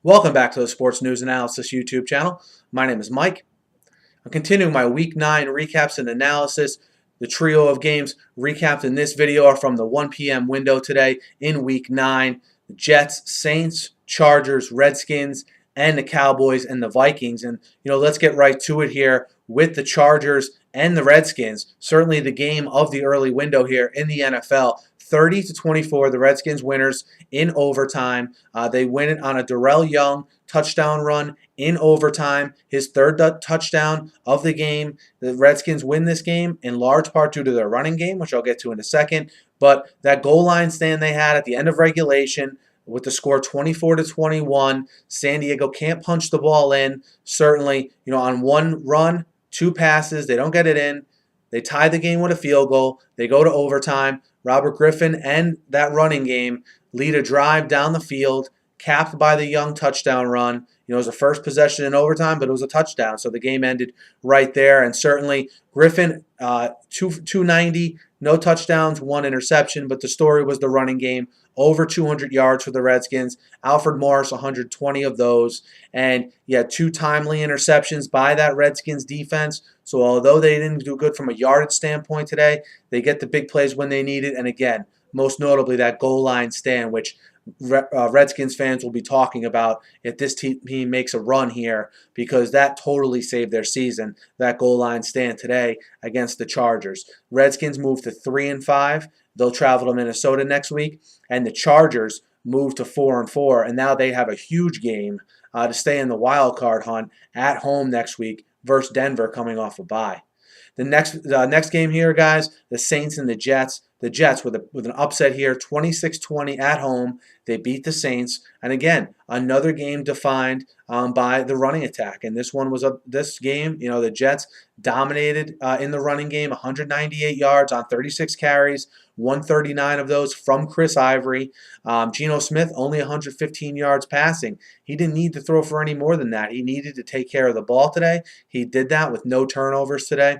Welcome back to the Sports News Analysis YouTube channel. My name is Mike. I'm continuing my Week 9 recaps and analysis. The trio of games recapped in this video are from the 1 p.m. window today in Week 9. The Jets, Saints, Chargers, Redskins, and the Cowboys and the Vikings. And, let's get right to it here with the Chargers and the Redskins. Certainly the game of the early window here in the NFL. 30-24, the Redskins winners in overtime. They win it on a Darrell Young touchdown run in overtime, his third touchdown of the game. The Redskins win this game in large part due to their running game, which I'll get to in a second. But that goal line stand they had at the end of regulation with the score 24-21, San Diego can't punch the ball in. Certainly, on one run, two passes, they don't get it in. They tie the game with a field goal. They go to overtime. Robert Griffin and that running game lead a drive down the field, capped by the Young touchdown run. It was a first possession in overtime, but it was a touchdown, so the game ended right there. And certainly Griffin, 290, no touchdowns, one interception, but the story was the running game. Over 200 yards for the Redskins. Alfred Morris, 120 of those. And you had two timely interceptions by that Redskins defense. So although they didn't do good from a yardage standpoint today, they get the big plays when they need it. And again, most notably that goal line stand, which Redskins fans will be talking about if this team makes a run here, because that totally saved their season, that goal line stand today against the Chargers. Redskins move to 3-5. They'll travel to Minnesota next week, and the Chargers move to 4-4, and now they have a huge game to stay in the wild card hunt at home next week versus Denver coming off a bye. The next game here, guys, the Saints and the Jets. The Jets with an upset here, 26-20 at home. They beat the Saints. And again, another game defined by the running attack. And this one was this game, the Jets dominated in the running game, 198 yards on 36 carries, 139 of those from Chris Ivory. Geno Smith, only 115 yards passing. He didn't need to throw for any more than that. He needed to take care of the ball today. He did that with no turnovers today.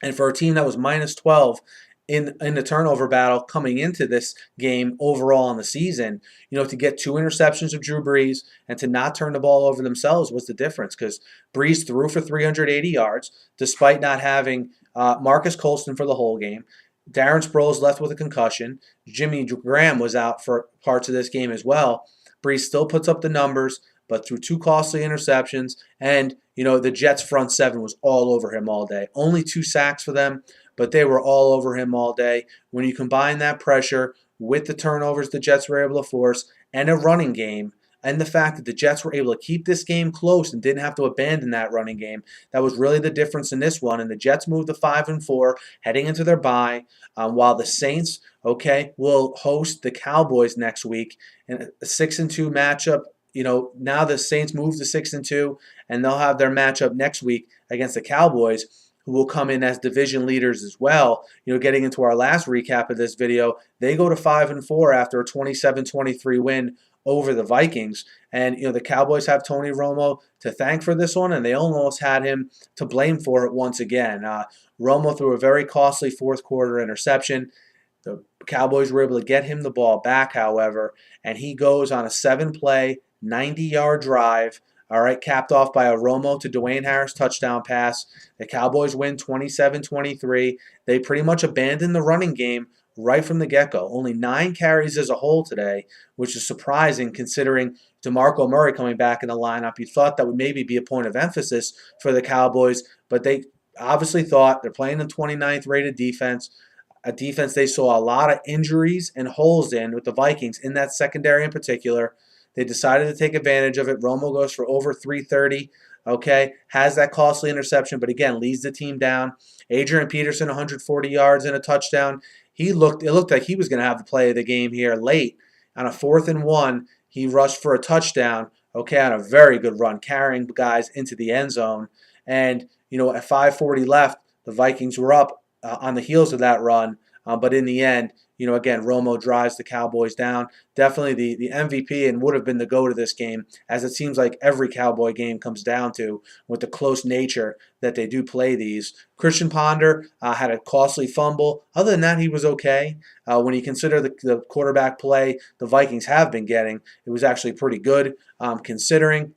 And for a team that was minus 12 in the turnover battle coming into this game overall in the season, to get two interceptions of Drew Brees and to not turn the ball over themselves was the difference, because Brees threw for 380 yards despite not having Marcus Colston for the whole game. Darren Sproles left with a concussion. Jimmy Graham was out for parts of this game as well. Brees still puts up the numbers, but through two costly interceptions, and the Jets front seven was all over him all day. Only 2 sacks for them, but they were all over him all day. When you combine that pressure with the turnovers the Jets were able to force and a running game, and the fact that the Jets were able to keep this game close and didn't have to abandon that running game, that was really the difference in this one. And the Jets moved to 5-4 heading into their bye, while the Saints, will host the Cowboys next week in a 6-2 matchup. Now the Saints move to 6-2, and they'll have their matchup next week against the Cowboys, who will come in as division leaders as well. Getting into our last recap of this video, they go to 5-4 after a 27-23 win over the Vikings. And, the Cowboys have Tony Romo to thank for this one, and they almost had him to blame for it once again. Romo threw a very costly fourth quarter interception. The Cowboys were able to get him the ball back, however, and he goes on a 7-play, 90-yard drive, capped off by a Romo to Dwayne Harris touchdown pass. The Cowboys win 27-23. They pretty much abandoned the running game right from the get-go. Only 9 carries as a whole today, which is surprising considering DeMarco Murray coming back in the lineup. You thought that would maybe be a point of emphasis for the Cowboys, but they obviously thought they're playing the 29th rated defense, a defense they saw a lot of injuries and holes in with the Vikings in that secondary in particular. They decided to take advantage of it. Romo goes for over 330, has that costly interception, but again, leads the team down. Adrian Peterson, 140 yards and a touchdown. It looked like he was going to have the play of the game here late. On a 4th and 1, he rushed for a touchdown, on a very good run, carrying guys into the end zone. And, at 5:40 left, the Vikings were up on the heels of that run, But in the end, again, Romo drives the Cowboys down. Definitely the MVP and would have been the GOAT of this game, as it seems like every Cowboy game comes down to with the close nature that they do play these. Christian Ponder had a costly fumble. Other than that, he was okay. When you consider the quarterback play the Vikings have been getting, it was actually pretty good considering.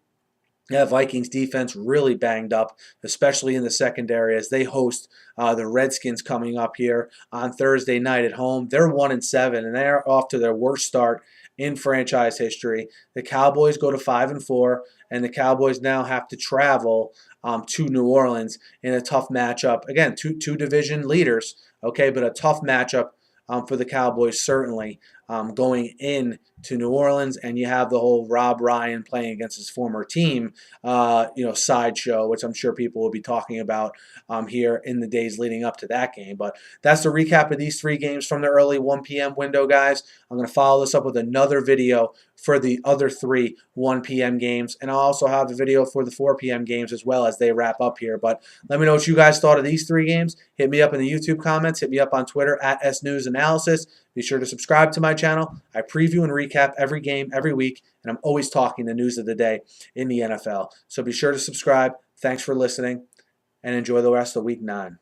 Yeah, Vikings defense really banged up, especially in the secondary as they host the Redskins coming up here on Thursday night at home. They're 1-7 and they're off to their worst start in franchise history. The Cowboys go to 5-4, and the Cowboys now have to travel to New Orleans in a tough matchup. Again, two division leaders, okay, but a tough matchup for the Cowboys certainly going in to New Orleans, and you have the whole Rob Ryan playing against his former team, sideshow, which I'm sure people will be talking about here in the days leading up to that game. But that's the recap of these 3 games from the early 1 p.m. window, guys. I'm going to follow this up with another video for the other 3 1 p.m. games, and I'll also have a video for the 4 p.m. games as well as they wrap up here. But let me know what you guys thought of these 3 games. Hit me up in the YouTube comments. Hit me up on Twitter at SNewsAnalysis. Be sure to subscribe to my channel. I preview and recap every game every week, and I'm always talking the news of the day in the NFL. So be sure to subscribe. Thanks for listening, and enjoy the rest of Week 9.